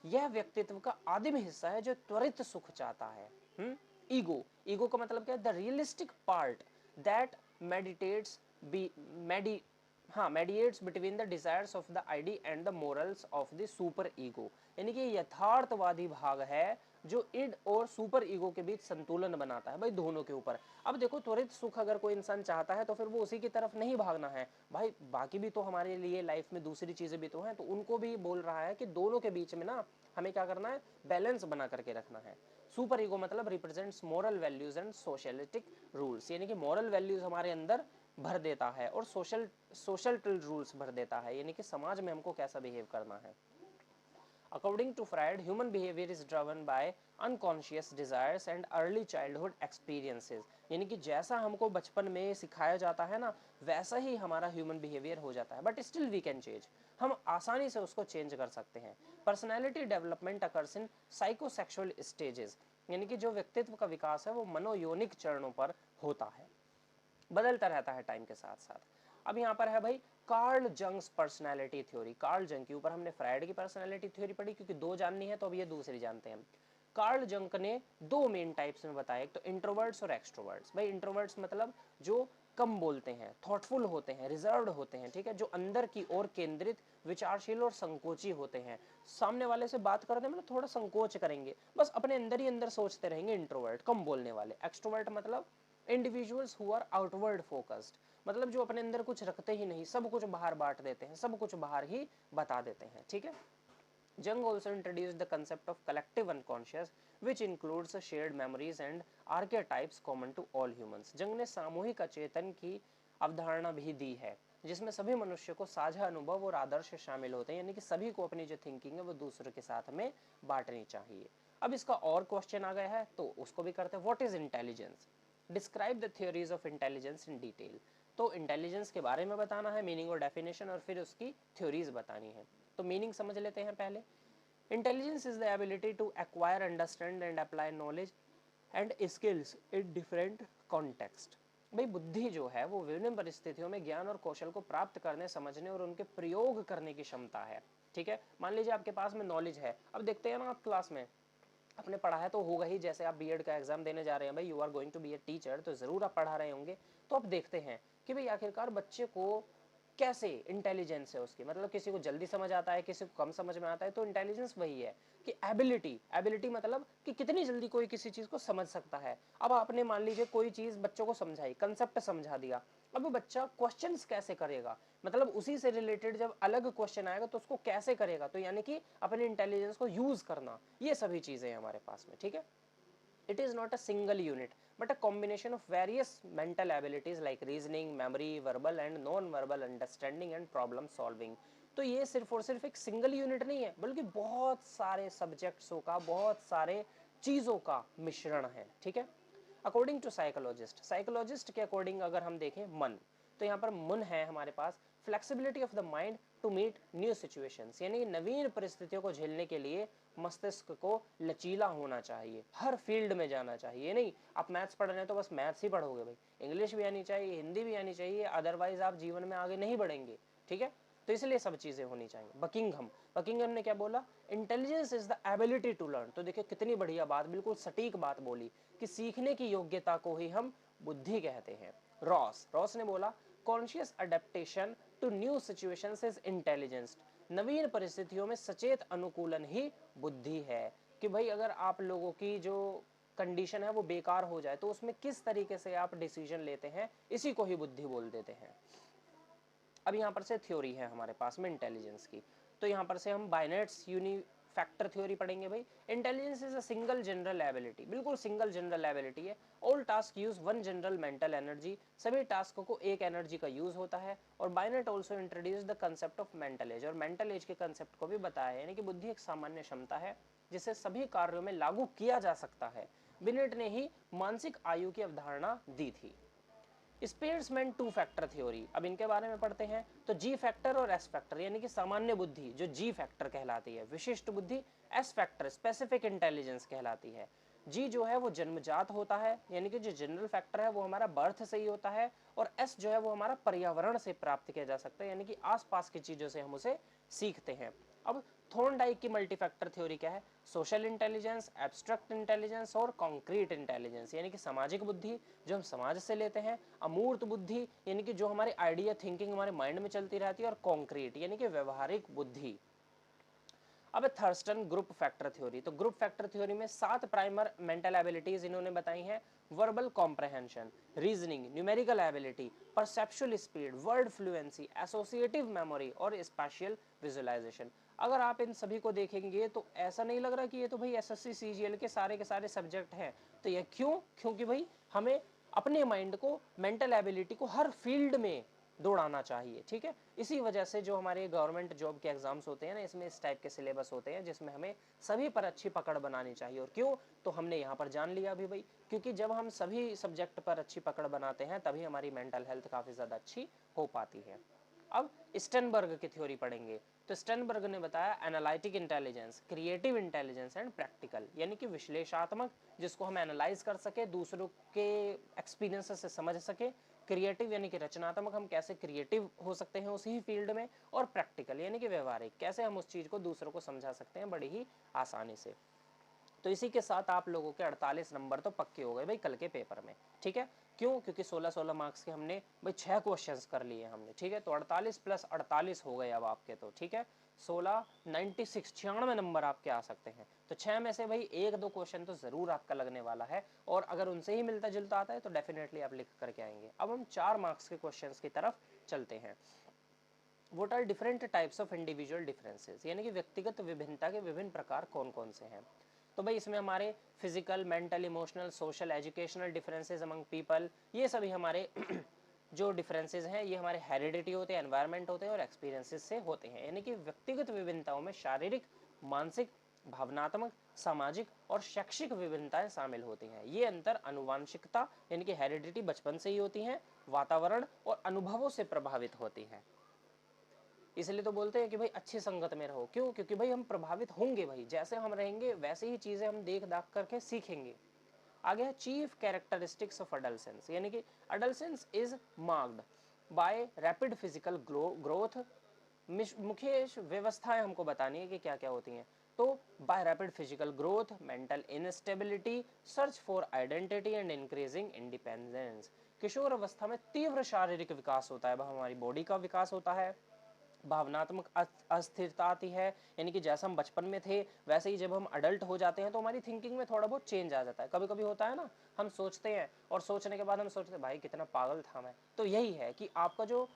[SPEAKER 1] यह व्यक्तित्व का आदिम हिस्सा है जो त्वरित सुख चाहता है। ईगो, ईगो का मतलब क्या है, the realistic part that meditates बी मेडी हाँ mediates between the desires of the id and the morals of the super ego, यानी कि यथार्थवादी भाग है जो इड और सुपर ईगो के बीच संतुलन बनाता है भाई, दोनों के ऊपर। अब देखो त्वरित सुख अगर कोई इंसान चाहता है तो फिर वो उसी की तरफ नहीं भागना है भाई, बाकी भी तो हमारे लिए लाइफ में दूसरी चीजें भी तो हैं, तो उनको भी बोल रहा है कि दोनों के बीच में ना हमें क्या करना है, बैलेंस बना करके रखना है। सुपर ईगो मतलब represents moral values and socialistic rules, यानी कि मॉरल वैल्यूज हमारे अंदर भर देता है और सोशल रूल्स भर देता है, यानी कि समाज में हमको कैसा बिहेव करना है। According to Freud, human behavior is driven by unconscious desires and early childhood experiences, यानी कि जैसा हमको बचपन में सिखाया जाता है ना वैसा ही हमारा ह्यूमन बिहेवियर हो जाता है, but still we can change, हम आसानी से उसको चेंज कर सकते हैं। Personality development occurs in psychosexual stages, यानी कि जो व्यक्तित्व का विकास है वो मनोयोनिक चरणों पर होता है, बदलता रहता है टाइम के साथ साथ। अब यहाँ पर है भाई Carl Jung's personality theory. Carl Jung के ऊपर हमने फ्रायड की पर्सनैलिटी थ्योरी पढ़ी क्योंकि 2 जाननी है, तो अब ये दूसरी जानते हैं हम। कार्ल जंग ने 2 मेन टाइप्स में बताया, एक तो इंट्रोवर्ट्स और एक्सट्रोवर्ट्स। भाई इंट्रोवर्ट्स मतलब जो कम बोलते हैं, थॉटफुल होते हैं, रिजर्व्ड होते हैं, ठीक है, जो अंदर की ओर केंद्रित, विचारशील और संकोची होते हैं। सामने वाले से बात करने में थोड़ा संकोच करेंगे, बस अपने अंदर ही अंदर सोचते रहेंगे, इंट्रोवर्ट कम बोलने वाले। एक्सट्रोवर्ट मतलब individuals who are outward focused, मतलब जो अपने अंदर कुछ रखते ही नहीं, सब कुछ बाहर बांट देते हैं, सब कुछ बाहर ही बता देते हैं, ठीक है। Jung also introduced the concept of collective unconscious, which includes shared memories and archetypes common to all humans. जंग ने सामूहिक अचेतन की अवधारणा भी दी है जिसमें सभी मनुष्य को साझा अनुभव और आदर्श शामिल होते हैं, यानी कि सभी को अपनी जो थिंकिंग है वो दूसरों के साथ में बांटनी चाहिए। अब इसका और क्वेश्चन आ गया है तो उसको भी करते हैं। What is intelligence? Describe the theories of intelligence in detail. तो इंटेलिजेंस के बारे में बताना है, मीनिंग और डेफिनेशन, और फिर उसकी थ्योरीज बतानी है। तो मीनिंग समझ लेते हैं पहले। Intelligence is the ability to acquire, understand and apply knowledge and skills in different context. भाई बुद्धि जो है वो विभिन्न परिस्थितियों में ज्ञान और कौशल को प्राप्त करने, समझने और उनके प्रयोग करने की क्षमता है। ठीक है, मान लीजिए आपके पास में नॉलेज है, अब देखते हैं ना आप क्लास में आपने पढ़ा है तो होगा ही, जैसे आप बीएड का एग्जाम देने जा रहे हैं, भाई you are going to be a teacher, तो जरूर आप पढ़ा रहे होंगे। तो अब देखते हैं कि भाई आखिरकार बच्चे को कैसे इंटेलिजेंस है उसकी, मतलब किसी को जल्दी समझ आता है, किसी को कम समझ में आता है। तो इंटेलिजेंस वही है कि एबिलिटी, एबिलिटी मतलब कि कितनी जल्दी कोई किसी चीज को समझ सकता है। अब आपने मान लीजिए कोई चीज बच्चों को समझाई, कंसेप्ट समझा दिया, अब बच्चा क्वेश्चंस कैसे करेगा, मतलब उसी से रिलेटेड जब अलग क्वेश्चन आएगा तो उसको कैसे करेगा, तो यानी कि अपने इंटेलिजेंस को यूज करना, ये सभी चीजें हैं हमारे पास में। ठीक है, it is not a single unit but a combination of various mental abilities like reasoning, memory, verbal and non verbal understanding and problem solving। तो ये सिर्फ और सिर्फ एक सिंगल यूनिट नहीं है, बल्कि बहुत सारे सब्जेक्ट्सों का, बहुत सारे चीजों का मिश्रण है। ठीक है, अकॉर्डिंग टू साइकोलॉजिस्ट, साइकोलॉजिस्ट के अकॉर्डिंग अगर हम देखें मन, तो यहाँ पर मन है हमारे पास flexibility of the mind to meet new situations, यानी नवीन परिस्थितियों को झेलने के लिए मस्तिष्क को लचीला होना चाहिए, हर फील्ड में जाना चाहिए। नहीं आप मैथ्स पढ़ रहे हैं तो बस मैथ्स ही पढ़ोगे, भाई इंग्लिश भी आनी चाहिए, हिंदी भी आनी चाहिए, अदरवाइज आप जीवन में आगे नहीं बढ़ेंगे। ठीक है, तो इसलिए सब चीजें होनी चाहिए। बकिंघम, बकिंघम ने क्या बोला? Intelligence is the ability to learn. तो देखिए कितनी बढ़िया बात, बिल्कुल सटीक बात बोली कि सीखने की योग्यता को ही हम बुद्धि कहते हैं। रॉस, रॉस ने बोला conscious adaptation to new situations is intelligence. नवीन परिस्थितियों में सचेत अनुकूलन ही बुद्धि है। कि भाई अगर आप लोगों की जो कंडीशन है वो बेकार हो जाए तो उसमें किस तरीके से आप डिसीजन लेते हैं, इसी को ही बुद्धि बोल देते हैं। अब यहाँ पर से थ्योरी है हमारे पास में इंटेलिजेंस की, तो यहाँ पर से हम बाइनेट्स यूनिफैक्टर थ्योरी पढ़ेंगे। भाई intelligence is a single general ability, बिल्कुल सिंगल जनरल एबिलिटी है। All task use one general mental energy, सभी टास्क को एक एनर्जी का यूज होता है। और Binet also introduce the concept of mental age, और मेंटल एज के कंसेप्ट को भी बताया है, यानी कि बुद्धि एक सामान्य क्षमता है जिसे सभी कार्यों में लागू किया जा सकता है। बिनेट ने ही मानसिक आयु की अवधारणा दी थी। स्पेयर्समैन टू फैक्टर थ्योरी, अब इनके बारे में पढ़ते हैं। तो जी फैक्टर और एस फैक्टर, यानी कि सामान्य बुद्धि जो जी फैक्टर कहलाती है, विशिष्ट बुद्धि एस फैक्टर स्पेसिफिक इंटेलिजेंस कहलाती है। जी जो है वो जन्मजात होता है, यानी कि जो जनरल फैक्टर है वो हमारा बर्थ से ही होता है, और एस जो है वो हमारा पर्यावरण से प्राप्त किया जा सकता है, यानी कि आसपास की चीजों से हम उसे सीखते हैं। अब थॉर्नडाइक की मल्टीफैक्टर थ्योरी क्या है? सोशल इंटेलिजेंस, एब्स्ट्रैक्ट इंटेलिजेंस और कॉन्क्रीट इंटेलिजेंस, यानी कि सामाजिक बुद्धि जो हम समाज से लेते हैं, अमूर्त बुद्धि यानी कि जो हमारे आइडिया थिंकिंग हमारे माइंड में चलती रहती है, और कॉन्क्रीट यानी कि व्यवहारिक बुद्धि। अब थर्स्टन ग्रुप फैक्टर थ्योरी, तो ग्रुप फैक्टर थ्योरी में 7 प्राइमर मेंटल एबिलिटीज इन्होंने बताई हैं। Verbal comprehension, reasoning, numerical ability, perceptual speed, word fluency, associative memory और स्पेशियल विजुअलाइजेशन। अगर आप इन सभी को देखेंगे तो ऐसा नहीं लग रहा कि ये तो भाई एसएससी सीजीएल के सारे सब्जेक्ट हैं। तो ये क्यों? क्योंकि भाई हमें अपने माइंड को, मेंटल एबिलिटी को हर फील्ड में दौड़ाना चाहिए। ठीक है, इसी वजह से जो हमारे गवर्नमेंट जॉब के एग्जाम्स होते हैं ना, इसमें इस टाइप के सिलेबस होते हैं जिसमें हमें सभी पर अच्छी पकड़ बनानी चाहिए। और क्यों? तो हमने यहाँ पर जान लिया अभी भाई, क्योंकि जब हम सभी सब्जेक्ट पर अच्छी पकड़ बनाते हैं तभी हमारी मेंटल हेल्थ काफ़ी ज़्यादा अच्छी हो पाती है। अब स्टेनबर्ग की थ्योरी पढ़ेंगे। तो स्टेनबर्ग ने बताया analytic intelligence, creative intelligence and practical, यानी कि विश्लेषणात्मक जिसको हम एनालाइज कर सके, दूसरों के एक्सपीरियंस से समझ सके। क्रिएटिव यानी कि रचनात्मक, हम कैसे क्रिएटिव हो सकते हैं उसी फील्ड में। और प्रैक्टिकल यानी कि व्यवहारिक, कैसे हम उस चीज़ को दूसरों को समझा सकते हैं बड़ी ही आसानी से। तो इसी के साथ आप लोगों के 48 नंबर तो पक्के हो गए भाई कल के पेपर में। ठीक है, क्यों? क्योंकि 16-16 मार्क्स के हमने भाई 6 क्वेश्चंस कर लिए हमने। ठीक है, तो 48 प्लस 48 हो गए अब आपके। तो ठीक है, 16 96 96 नंबर आपके आ सकते हैं। तो 6 में से भाई 1-2 क्वेश्चन तो जरूर आपका लगने वाला है, और अगर उनसे ही मिलता जुलता आता है तो डेफिनेटली आप लिख करके आएंगे। अब हम 4 मार्क्स के क्वेश्चन की तरफ चलते हैं। What are different types of individual differences, यानी कि व्यक्तिगत विभिन्नता के विभिन्न प्रकार कौन कौन से हैं। तो भाई इसमें हमारे physical, mental, emotional, social, educational differences among people, ये सभी हमारे जो डिफरेंसेस हैं ये हमारे हेरिडिटी होते हैं, एनवायरनमेंट होते हैं और एक्सपीरियंसेस से होते हैं। यानी कि व्यक्तिगत विभिन्नताओं में शारीरिक, मानसिक, भावनात्मक, सामाजिक और शैक्षिक विभिन्नताएं शामिल होती हैं। ये अंतर आनुवांशिकता यानी कि हेरिडिटी बचपन से ही होती हैं, वातावरण और अनुभवों से प्रभावित होती है। इसलिए तो बोलते हैं कि भाई अच्छी संगत में रहो। क्यों? क्योंकि भाई हम प्रभावित होंगे, भाई जैसे हम रहेंगे वैसे ही चीजें हम देख दाख करके सीखेंगे। आगे है चीफ कैरेक्टरिस्टिक्स ऑफ अडल्सेंस, यानी कि adolescence is marked by rapid physical growth. मुख्य व्यवस्थाएं हमको बतानी है कि क्या क्या होती हैं। तो by rapid physical growth, mental instability, search for identity and increasing independence. किशोर अवस्था में तीव्र शारीरिक विकास होता है, हमारी बॉडी का विकास होता है, भावनात्मक अस्थिरता आती है, यानी कि जैसा हम बचपन में थे वैसे ही जब हम अडल्ट हो जाते हैं तो हमारी थिंकिंग में थोड़ा बहुत चेंज आ जाता है। कभी कभी होता है ना, हम सोचते हैं और सोचने के बाद हम सोचते हैं भाई कितना पागल था मैं। तो यही है कि आपका जो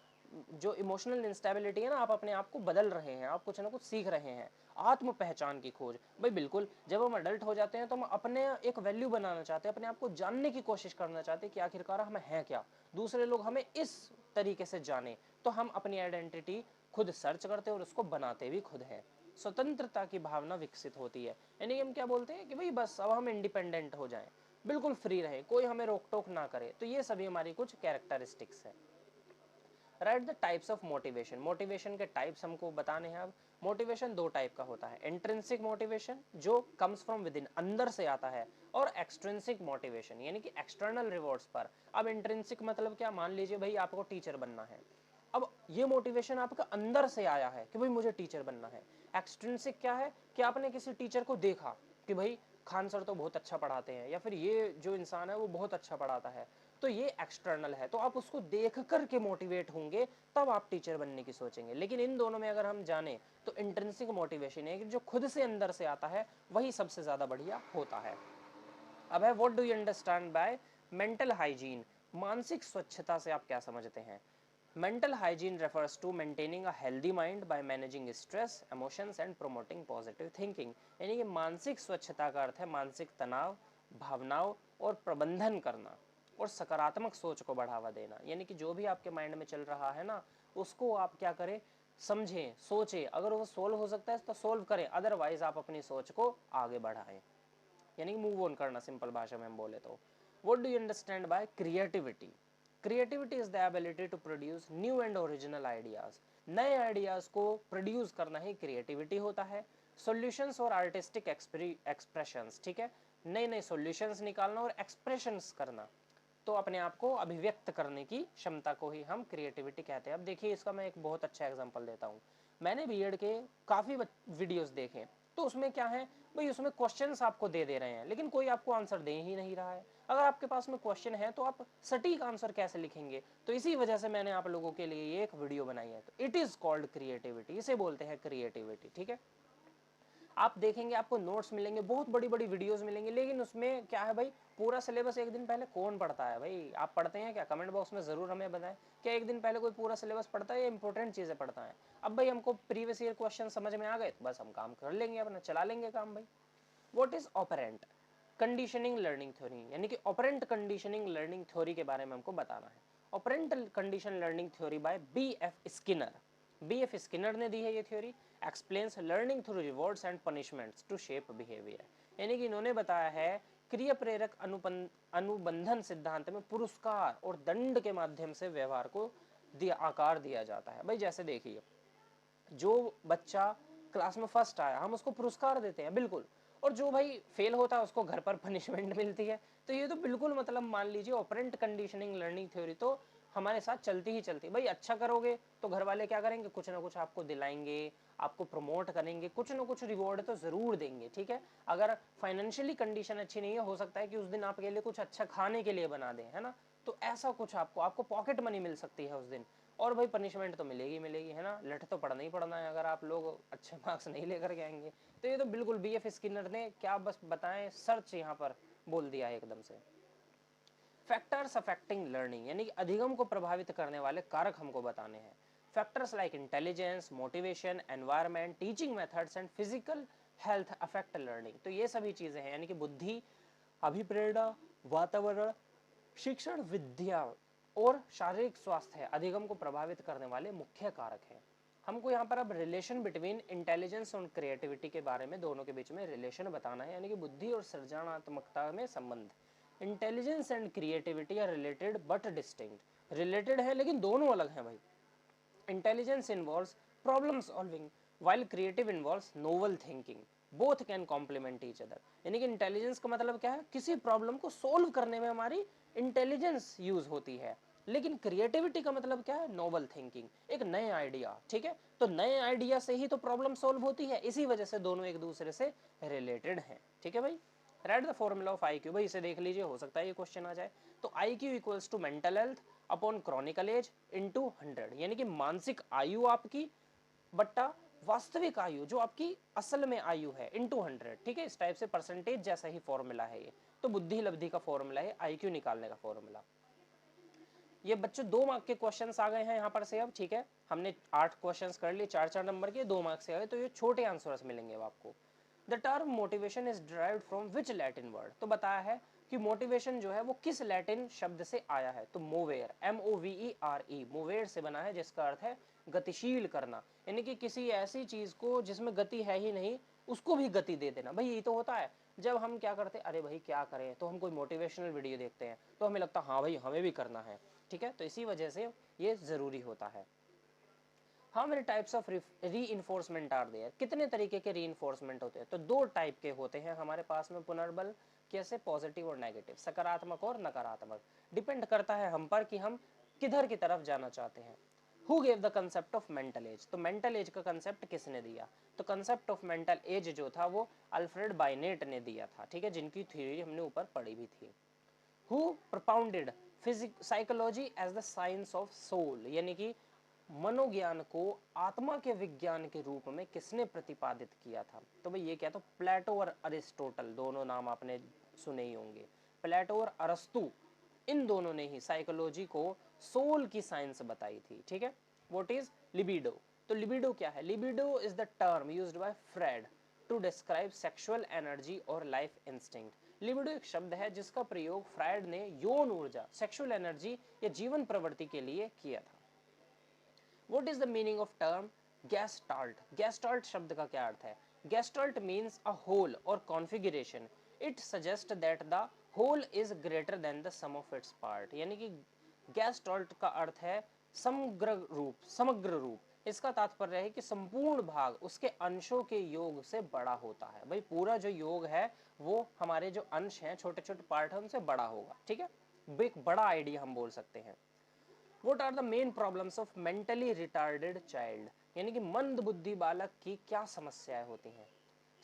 [SPEAKER 1] जो इमोशनल इंस्टेबिलिटी है ना, आप अपने आप को बदल रहे हैं, आप कुछ ना कुछ सीख रहे हैं। आत्म पहचान की खोज, भाई बिल्कुल जब हम अडल्ट हो जाते हैं तो हम अपने एक वैल्यू बनाना चाहते हैं, अपने आप को जानने की कोशिश करना चाहते हैं कि आखिरकार हम हैं क्या, दूसरे लोग हमें इस तरीके से जाने। तो हम अपनी आइडेंटिटी खुद सर्च करते हैं और उसको बनाते भी खुद हैं। स्वतंत्रता की भावना विकसित होती है, यानी कि हम क्या बोलते हैं कि भाई बस अब हम इंडिपेंडेंट हो जाएं, बिल्कुल फ्री रहें, कोई हमें रोक टोक ना करे। तो ये सभी हमारी कुछ कैरेक्टरिस्टिक्स है। Right the types of motivation, motivation के टाइप्स हमको बताने हैं। अब मोटिवेशन दो टाइप का होता है, इंट्रिंसिक मोटिवेशन जो कम्स फ्रॉम विद इन, अंदर से आता है, और एक्सट्रिंसिक मोटिवेशन यानी कि एक्सटर्नल रिवॉर्ड्स पर। अब इंट्रिंसिक मतलब क्या, मान लीजिए भाई आपको टीचर बनना है, अब ये मोटिवेशन आपका अंदर से आया है कि भाई मुझे टीचर बनना है। एक्सट्रिंसिक क्या है कि आपने किसी टीचर को देखा कि भाई खान सर तो बहुत अच्छा पढ़ाते हैं, या फिर ये जो इंसान है वो बहुत अच्छा पढ़ाता है, तो ये एक्सटर्नल है, तो आप उसको देख करके मोटिवेट होंगे, तब आप टीचर बनने की सोचेंगे। लेकिन इन दोनों में अगर हम जाने तो इंट्रिंसिक मोटिवेशन है कि जो खुद से अंदर से आता है वही सबसे ज्यादा बढ़िया होता है। अब है what do you understand by mental hygiene, मानसिक स्वच्छता से आप क्या समझते हैं। Mental hygiene refers to maintaining a healthy mind by managing stress, emotions and promoting positive thinking. यानी कि मानसिक स्वच्छता का अर्थ है मानसिक तनाव, भावनाओं और प्रबंधन करना और सकारात्मक सोच को बढ़ावा देना। यानी कि जो भी आपके माइंड में चल रहा है ना, उसको आप क्या करें, समझें, सोचें, अगर वो सोल्व हो सकता है तो सोल्व करें, अदरवाइज आप अपनी सोच को आगे बढ़ाएं, यानी मूव ऑन करना, सिंपल भाषा में हम बोले तो। What do you understand by creativity, creativity is the ability to produce new and original ideas, नए आइडियाज को प्रोड्यूस करना ही क्रिएटिविटी होता है। सॉल्यूशंस और आर्टिस्टिक एक्सप्रेशंस, ठीक है, नए नए सॉल्यूशंस निकालना और एक्सप्रेशंस करना, तो अपने आप को अभिव्यक्त करने की क्षमता को ही हम क्रिएटिविटी कहते हैं। अब देखिए इसका मैं एक बहुत अच्छा एग्जांपल देता हूँ। मैंने बीएड के काफ़ी वीडियोस देखे, तो उसमें क्या है भाई, उसमें क्वेश्चंस आपको दे रहे हैं लेकिन कोई आपको आंसर दे ही नहीं रहा है। अगर आपके पास में क्वेश्चन है तो आप सटीक आंसर कैसे लिखेंगे। तो इसी वजह से मैंने आप लोगों के लिए ये एक वीडियो बनाई है। तो इट इज़ कॉल्ड क्रिएटिविटी, इसे बोलते हैं क्रिएटिविटी, ठीक है। आप देखेंगे आपको नोट्स मिलेंगे, बहुत बड़ी बड़ी वीडियोस मिलेंगी, लेकिन उसमें क्या है भाई, पूरा सिलेबस एक दिन पहले कौन पढ़ता है भाई, आप पढ़ते हैं क्या? कमेंट बॉक्स में जरूर हमें बताएं, क्या एक दिन पहले कोई पूरा सिलेबस पढ़ता है या इंपॉर्टेंट चीजें पढ़ता है। अब भाई हमको प्रीवियस ईयर क्वेश्चन समझ में आ गए तो बस हम काम कर लेंगे, अपना चला लेंगे काम भाई। What is operant conditioning learning theory, यानी कि ऑपरेंट कंडीशनिंग लर्निंग थ्योरी के बारे में हमको बताना है। Operant condition learning theory by B F. Skinner, B F. Skinner ने दी है ये theory. Explains learning through rewards and punishments to shape behaviour, यानी कि इन्होंने बताया है क्रिया प्रेरक अनुबंधन सिद्धांत में पुरस्कार और दंड के माध्यम से व्यवहार को आकार दिया जाता है। भाई जैसे देखिए, जो बच्चा क्लास में फर्स्ट आया हम उसको पुरस्कार देते हैं, बिल्कुल, और जो भाई फेल होता है उसको घर पर पनिशमेंट मिलती है। तो ये तो बिल्कुल मतलब मान लीजिए ऑपरेंट कंडीशनिंग लर्निंग थ्योरी तो हमारे साथ चलती ही चलती। भाई अच्छा करोगे तो घर वाले क्या करेंगे, कुछ ना कुछ आपको दिलाएंगे, आपको प्रमोट करेंगे, कुछ ना कुछ रिवॉर्ड तो जरूर देंगे, ठीक है। अगर फाइनेंशियली कंडीशन अच्छी नहीं है, हो सकता है कि उस दिन आपके लिए कुछ अच्छा खाने के लिए बना दें, है ना। तो ऐसा कुछ आपको पॉकेट मनी मिल सकती है उस दिन। और भाई पनिशमेंट तो मिलेगी मिलेगी, है ना, लठ तो पढ़ना ही पढ़ना है अगर आप लोग अच्छे मार्क्स नहीं लेकर के आएंगे। तो ये तो बिल्कुल बी.एफ. स्किनर ने क्या बस बताएं, सर्च यहाँ पर बोल दिया है एकदम से। फैक्टर्स अफेक्टिंग लर्निंग, यानी कि अधिगम को प्रभावित करने वाले कारक हमको बताने हैं। Factors like intelligence, motivation, environment, teaching methods and physical health affect learning. तो ये सभी चीजें हैं, यानी कि बुद्धि, अभिप्रेरणा, वातावरण, शिक्षण, विद्या, और शारीरिक स्वास्थ्य अधिगम को प्रभावित करने वाले मुख्य कारक हैं। हमको यहाँ पर अब रिलेशन बिटवीन इंटेलिजेंस और क्रिएटिविटी के बारे में, दोनों के बीच में रिलेशन बताना है, यानी कि बुद्धि और सृजनात्मकता में संबंध। Intelligence and creativity are related but distinct. Related है लेकिन दोनों अलग हैं भाई। Intelligence involves problem solving while creative involves novel thinking. both can complement each other. यानी कि इंटेलिजेंस का मतलब क्या है, किसी प्रॉब्लम को सोल्व करने में हमारी इंटेलिजेंस यूज होती है, लेकिन क्रिएटिविटी का मतलब क्या है, नोवल थिंकिंग, एक नए आइडिया। ठीक है, तो नए आइडिया से ही तो प्रॉब्लम सोल्व होती है, इसी वजह से दोनों एक दूसरे से रिलेटेड हैं। ठीक है भाई, right the formula of IQ। भाई इसे देख लीजिए, हो सकता है ये क्वेश्चन आ जाए। तो IQ equals to mental health upon chronological age into 100, यानी कि मानसिक आयु आपकी बट्टा वास्तविक आयु जो आपकी असल में आयु है इनटू 100। ठीक है, इस टाइप से परसेंटेज जैसा ही फॉर्मूला है ये। तो बुद्धि लब्धि का फॉर्मूला है IQ निकालने का फॉर्मूला। ये बच्चों 2 मार्क के क्वेश्चंस आ गए हैं यहाँ पर से अब। ठीक है, हमने 8 क्वेश्चंस कर लिए, 4-4 नंबर के, 2 मार्क्स से आए, तो ये छोटे आंसर्स मिलेंगे अब आपको। The term motivation is derived from which Latin word. तो बताया है कि मोटिवेशन जो है वो किस लैटिन शब्द से आया है। तो मोवेर, MOVERE, मोवेर से बना है, जिसका अर्थ है गतिशील करना, यानी कि किसी ऐसी चीज को जिसमें गति है ही नहीं उसको भी गति दे देना। भाई यही तो होता है, जब हम क्या करते हैं, अरे भाई क्या करें, तो हम कोई मोटिवेशनल वीडियो देखते हैं तो हमें लगता है हाँ भाई हमें भी करना है। ठीक है, तो इसी वजह से ये जरूरी होता है। How many types of reinforcement are there. कितने तरीके के री इन्फोर्समेंट होते हैं। तो 2 टाइप के होते हैं हमारे पास में पुनर्बल, कैसे, पॉजिटिव और नेगेटिव, सकारात्मक और नकारात्मक। डिपेंड करता है हम पर कि हम किधर की तरफ जाना चाहते हैं। Who gave the concept of mental as. तो मेंटल एज का कंसेप्ट किसने दिया। तो कंसेप्ट ऑफ मेंटल एज जो था वो अल्फ्रेड बाइनेट ने दिया था। ठीक है, जिनकी थ्योरी हमने ऊपर पढ़ी भी थी। Who propounded psychology as the science of soul, यानी कि मनोज्ञान को आत्मा के विज्ञान के रूप में किसने प्रतिपादित किया था। तो भाई ये क्या, तो प्लेटो और अरिस्टोटल, दोनों नाम आपने सुने ही होंगे। प्लेटो और अरस्तु, इन दोनों ने ही साइकोलॉजी को सोल की साइंस बताई थी। ठीक है, व्हाट इज लिबिडो। तो लिबिडो क्या है। Libido is the term used by Freud to describe sexual energy और लाइफ इंस्टिंक्ट। लिबिडो एक शब्द है जिसका प्रयोग फ्रायड ने यौन ऊर्जा, सेक्सुअल एनर्जी या जीवन प्रवृत्ति के लिए किया था। What is the meaning of term gestalt? Gestalt शब्द का क्या अर्थ है। Gestalt means a whole or configuration. It suggests that the whole is greater than the sum of its part. यानी कि Gestalt का अर्थ है समग्र रूप, समग्र रूप। इसका तात्पर्य है कि संपूर्ण भाग उसके अंशों के योग से बड़ा होता है। भाई पूरा जो योग है वो हमारे जो अंश हैं, छोटे छोटे पार्ट है, उनसे बड़ा होगा। ठीक है, एक बड़ा आइडिया हम बोल सकते हैं। What are the main problems of mentally retarded child? यानी कि मंद बुद्धि बालक की क्या समस्याएं होती हैं।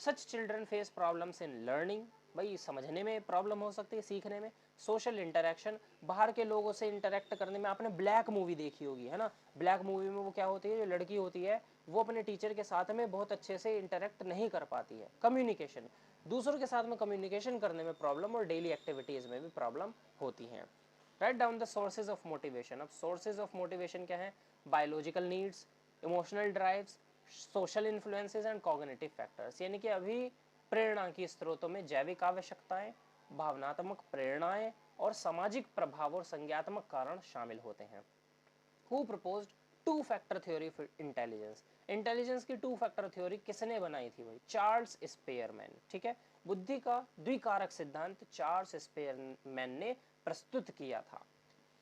[SPEAKER 1] Such children face problems in learning, भाई समझने में प्रॉब्लम हो सकती है, सीखने में। सोशल इंटरेक्शन, बाहर के लोगों से इंटरेक्ट करने में। आपने ब्लैक मूवी देखी होगी, है ना। ब्लैक मूवी में वो क्या होती है, जो लड़की होती है वो अपने टीचर के साथ में बहुत अच्छे से इंटरेक्ट नहीं कर पाती है। कम्युनिकेशन, दूसरों के साथ में कम्युनिकेशन करने में प्रॉब्लम, और डेली एक्टिविटीज में भी प्रॉब्लम होती हैं। Write down the sources of motivation. अब सोर्सेज ऑफ मोटिवेशन क्या है, biological needs, emotional drives, social influences and cognitive factors. यानी कि अभी प्रेरणा की स्रोतों में जैविक आवश्यकताएं, भावनात्मक प्रेरणाएं और सामाजिक प्रभाव और संज्ञात्मक कारण शामिल होते हैं। Who proposed 2 factor theory for intelligence. Intelligence की 2 फैक्टर थ्योरी किसने बनाई थी भाई, चार्ल्स स्पेयरमैन। ठीक है, बुद्धि का द्विकारक सिद्धांत चार्ल्स स्पेयरमैन ने प्रस्तुत किया था।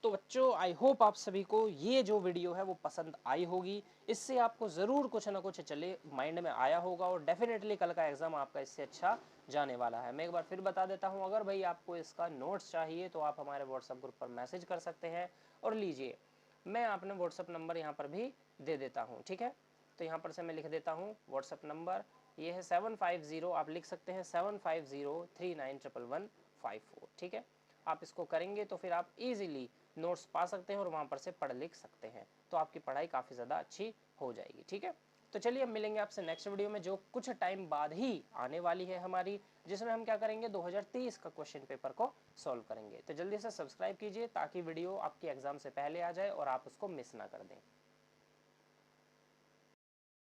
[SPEAKER 1] तो बच्चों आई होप आप सभी को ये जो वीडियो है वो पसंद आई होगी। इससे आपको ज़रूर कुछ ना कुछ चले माइंड में आया होगा, और डेफिनेटली कल का एग्जाम आपका इससे अच्छा जाने वाला है। मैं एक बार फिर बता देता हूँ, अगर भाई आपको इसका नोट्स चाहिए तो आप हमारे व्हाट्सएप ग्रुप पर मैसेज कर सकते हैं। और लीजिए, मैं अपने व्हाट्सएप नंबर यहाँ पर भी दे देता हूँ। ठीक है, तो यहाँ पर से मैं लिख देता हूँ व्हाट्सएप नंबर, ये है 750, आप लिख सकते हैं 7503911154। ठीक है, आप इसको करेंगे तो फिर आप इजीली नोट्स पा सकते हैं और वहाँ पर से पढ़ लिख सकते हैं, तो आपकी पढ़ाई काफ़ी ज़्यादा अच्छी हो जाएगी। ठीक है, तो चलिए अब मिलेंगे आपसे नेक्स्ट वीडियो में, जो कुछ टाइम बाद ही आने वाली है हमारी, जिसमें हम क्या करेंगे, 2023 का क्वेश्चन पेपर को सॉल्व करेंगे। तो जल्दी से सब्सक्राइब कीजिए ताकि वीडियो आपके एग्जाम से पहले आ जाए और आप उसको मिस ना कर दें।